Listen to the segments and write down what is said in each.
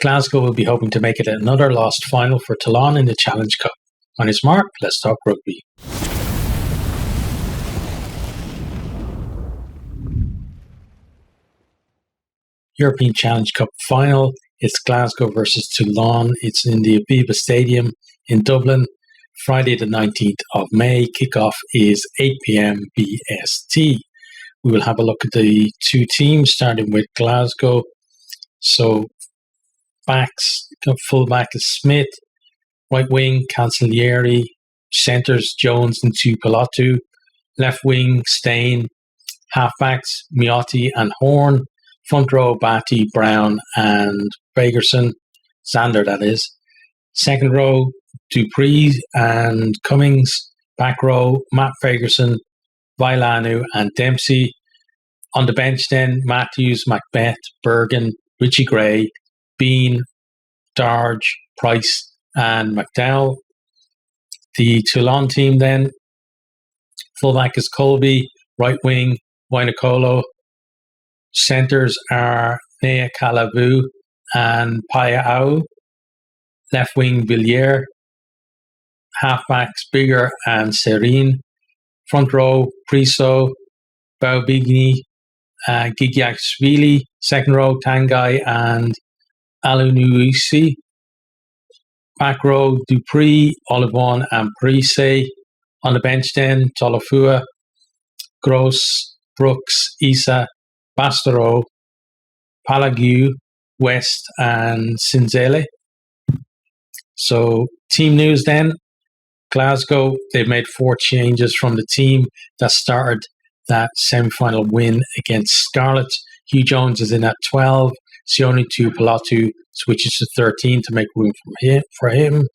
Glasgow will be hoping to make it another lost final for Toulon in the Challenge Cup. On his mark, let's talk rugby. European Challenge Cup final. It's Glasgow versus Toulon. It's in the Aviva Stadium in Dublin, Friday the 19th of May. Kickoff is 8 p.m. BST. We will have a look at the two teams, starting with Glasgow. So, backs, fullback is Smith, right wing, Cancellieri, centres, Jones and Tuipulotu, left wing, Stain, halfbacks, Miotti and Horn, front row, Batty, Brown and Fagerson, Zander that is. Second row, Dupree and Cummings. Back row, Matt Fagerson, Vailanu and Dempsey. On the bench then, Matthews, Macbeth, Bergen, Richie Gray, Bean, Darge, Price and McDowell. The Toulon team then, fullback is Colby, right wing, Wainakolo. Centres are Nea Calavu and Payao. Left wing, Villiers. Halfbacks, Bigger and Serene. Front row, Priso, Baubigny, Gigiakshvili. Second row, Tangai and Alunuisi. Back row, Dupree, Olivon and Parise. On the bench then, Tolofua, Gross, Brooks, Isa, Bastero, Palagiu, West and Cinzele. So team news then. Glasgow, they've made 4 changes from the team that started that semi-final win against Scarlets. Hugh Jones is in at 12. Sione Tuipulotu switches to 13 to make room for him.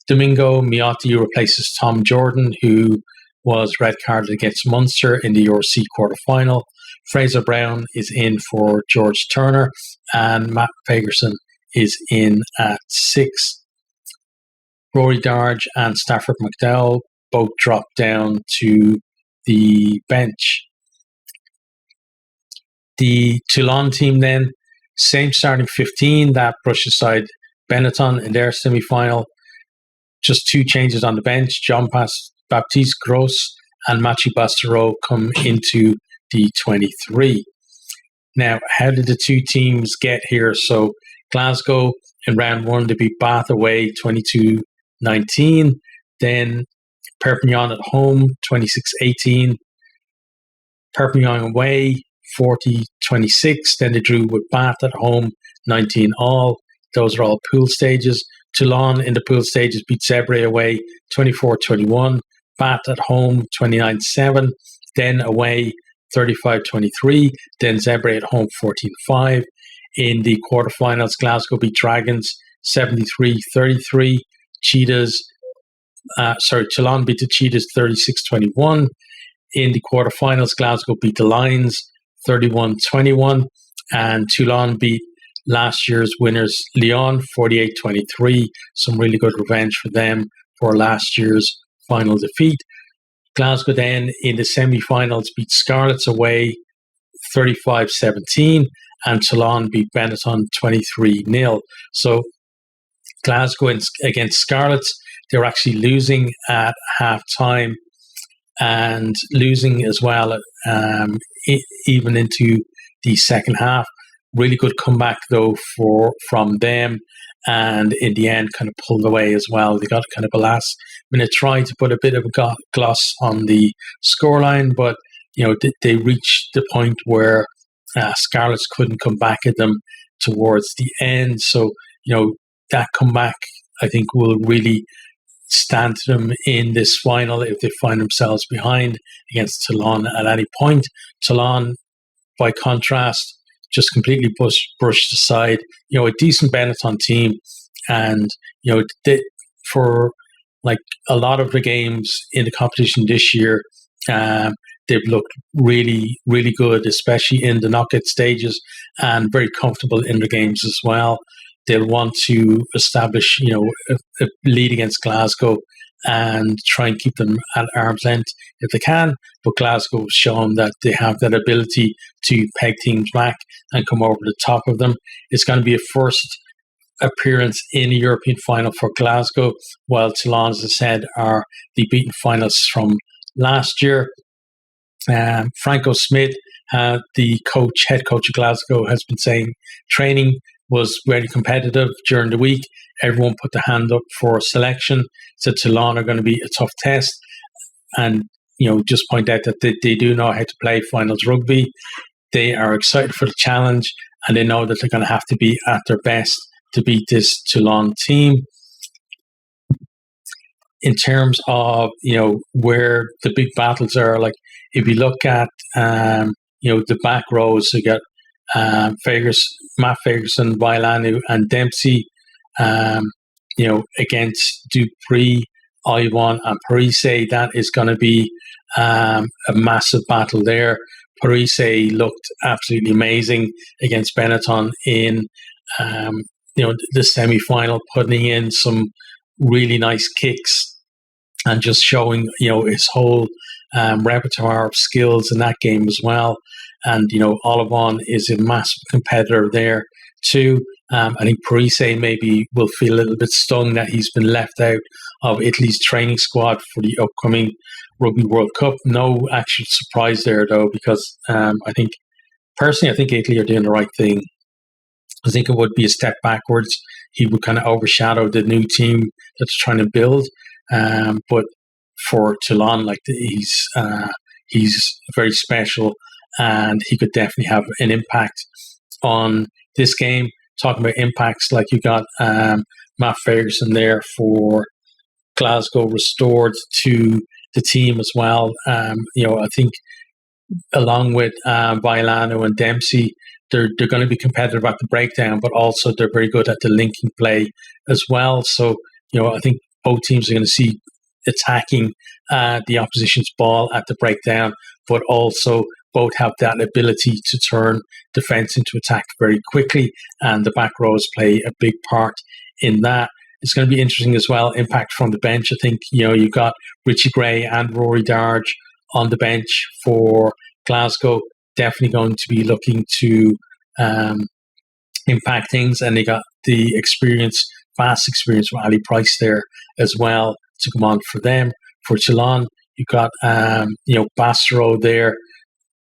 Domingo Miotti replaces Tom Jordan, who was red carded against Munster in the URC quarter-final. Fraser Brown is in for George Turner, and Matt Fagerson is in at 6. Rory Darge and Stafford McDowell both dropped down to the bench. The Toulon team then, same starting 15 that brushed aside Benetton in their semi-final. Just 2 changes on the bench. John Baptiste Gross and Machi Bastero come into the 23. Now, how did the two teams get here? So, Glasgow in round 1, they beat Bath away 22-19. Then Perpignan at home 26-18. Perpignan away 40-26. Then they drew with Bath at home 19-all. Those are all pool stages. Toulon in the pool stages beat Zebre away 24-21. Bath at home 29-7. Then away 35-23. Then Zebre at home 14-5. In the quarterfinals, Glasgow beat Dragons 73-33. Toulon beat the Cheetahs 36-21. In the quarterfinals, Glasgow beat the Lions 31-21. And Toulon beat last year's winners Lyon 48-23. Some really good revenge for them for last year's final defeat. Glasgow then in the semi-finals beat Scarlets away 35-17, and Toulon beat Benetton 23-0. So Glasgow against Scarlets, they were actually losing at half-time and losing as well even into the second half. Really good comeback though from them, and in the end kind of pulled away as well. They got kind of a last minute try to put a bit of a gloss on the scoreline, but they reached the point where Scarlets couldn't come back at them towards the end. So that comeback I think will really stand to them in this final if they find themselves behind against Toulon at any point. Toulon, by contrast, just completely brushed aside, a decent Benetton team. And, for like a lot of the games in the competition this year, they've looked really, really good, especially in the knockout stages, and very comfortable in the games as well. They'll want to establish, a lead against Glasgow and try and keep them at arm's length if they can. But Glasgow has shown that they have that ability to peg teams back and come over the top of them. It's going to be a first appearance in a European final for Glasgow, while Toulon, as I said, are the beaten finalists from last year. Franco Smith, the head coach of Glasgow, has been saying training was very competitive during the week. Everyone put their hand up for selection. So Toulon are going to be a tough test. And, just point out that they do know how to play finals rugby. They are excited for the challenge, and they know that they're going to have to be at their best to beat this Toulon team. In terms of, where the big battles are, like if you look at, the back rows, you got Matt Ferguson, Vailanu, and Dempsey, against Dupree, Ivan, and Parise. That is going to be a massive battle there. Parise looked absolutely amazing against Benetton in, the semi-final, putting in some really nice kicks and just showing, his whole repertoire of skills in that game as well. And, Olivon is a massive competitor there too. I think Parise maybe will feel a little bit stung that he's been left out of Italy's training squad for the upcoming Rugby World Cup. No actual surprise there, though, because I think Italy are doing the right thing. I think it would be a step backwards. He would kind of overshadow the new team that's trying to build. But for Toulon, he's very special, and he could definitely have an impact on this game. Talking about impacts, like you got Matt Ferguson there for Glasgow restored to the team as well. I think along with Vailano and Dempsey, they're going to be competitive at the breakdown, but also they're very good at the linking play as well. So, I think both teams are going to see attacking the opposition's ball at the breakdown, but also both have that ability to turn defence into attack very quickly, and the back rows play a big part in that. It's going to be interesting as well, impact from the bench. I think, you've got Richie Gray and Rory Darge on the bench for Glasgow, definitely going to be looking to impact things, and they got the vast experience with Ali Price there as well to come on for them. For Toulon, you've got Bastero there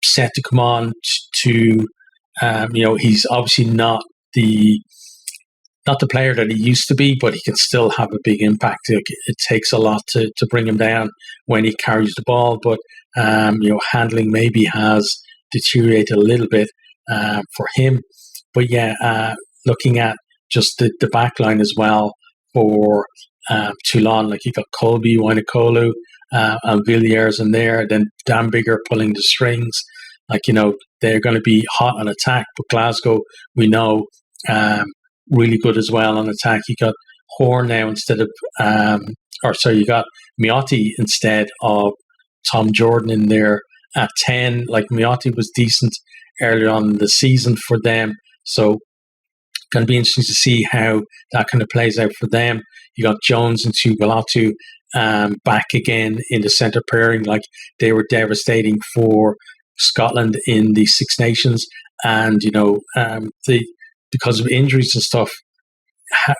set to come on to he's obviously not the player that he used to be, but he can still have a big impact. It takes a lot to bring him down when he carries the ball, but handling maybe has deteriorated a little bit for him. But looking at just the back line as well for Toulon, like you got Colby, Wainakolu, and Villiers in there, then Dan Bigger pulling the strings. They're going to be hot on attack, but Glasgow, we know, really good as well on attack. You got Horn now instead of, you got Miotti instead of Tom Jordan in there at 10. Like Miotti was decent earlier on in the season for them. So going to be interesting to see how that kind of plays out for them. You got Jones and Tugalatu back again in the centre pairing. Like they were devastating for Scotland in the Six Nations, and because of injuries and stuff,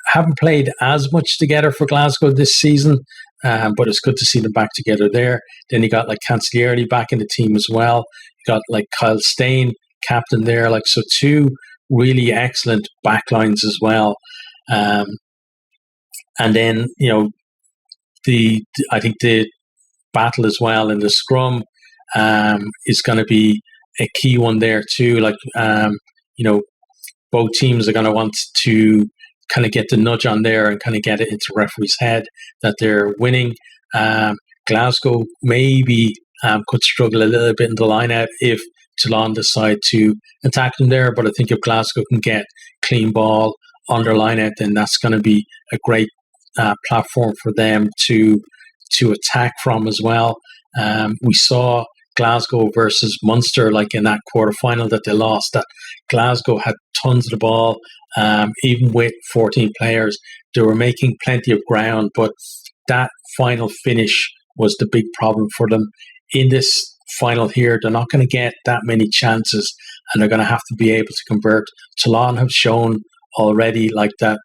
haven't played as much together for Glasgow this season, but it's good to see them back together there. Then you got like Cancellieri back in the team as well. You got like Kyle Stain, captain there. So two really excellent backlines as well. And then, I think the battle as well in the scrum is going to be a key one there too. Both teams are going to want to kind of get the nudge on there and kind of get it into referee's head that they're winning. Glasgow maybe could struggle a little bit in the line-out if Toulon decide to attack them there. But I think if Glasgow can get clean ball on their line-out, then that's going to be a great platform for them to attack from as well. We saw Glasgow versus Munster, like in that quarterfinal that they lost, that Glasgow had tons of the ball, even with 14 players. They were making plenty of ground, but that final finish was the big problem for them. In this final here, they're not going to get that many chances, and they're going to have to be able to convert. Toulon have shown already like that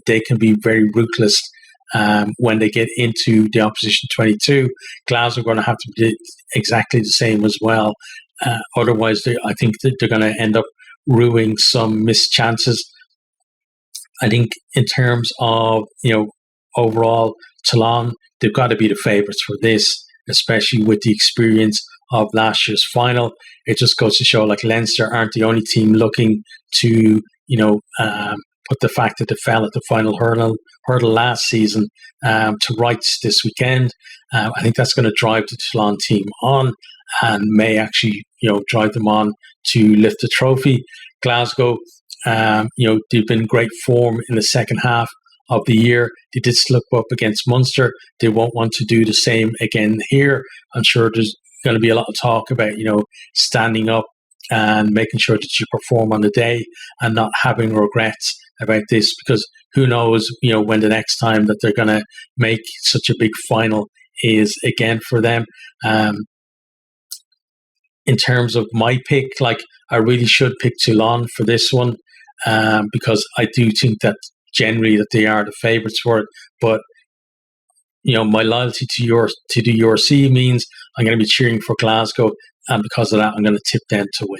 they can be very ruthless when they get into the opposition 22. Glasgow are going to have to do exactly the same as well. Otherwise, I think that they're going to end up ruining some missed chances. I think in terms of, overall, Toulon, they've got to be the favourites for this, especially with the experience of last year's final. It just goes to show, like, Leinster aren't the only team looking to, put the fact that they fell at the final hurdle last season to rights this weekend. I think that's going to drive the Toulon team on and may actually, drive them on to lift the trophy. Glasgow, they've been in great form in the second half of the year. They did slip up against Munster. They won't want to do the same again here. I'm sure there's going to be a lot of talk about, standing up and making sure that you perform on the day and not having regrets about this, because who knows, when the next time that they're going to make such a big final is again for them. In terms of my pick, I really should pick Toulon for this one, because I do think that generally that they are the favourites for it. But my loyalty to the URC means I'm going to be cheering for Glasgow, and because of that, I'm going to tip them to win.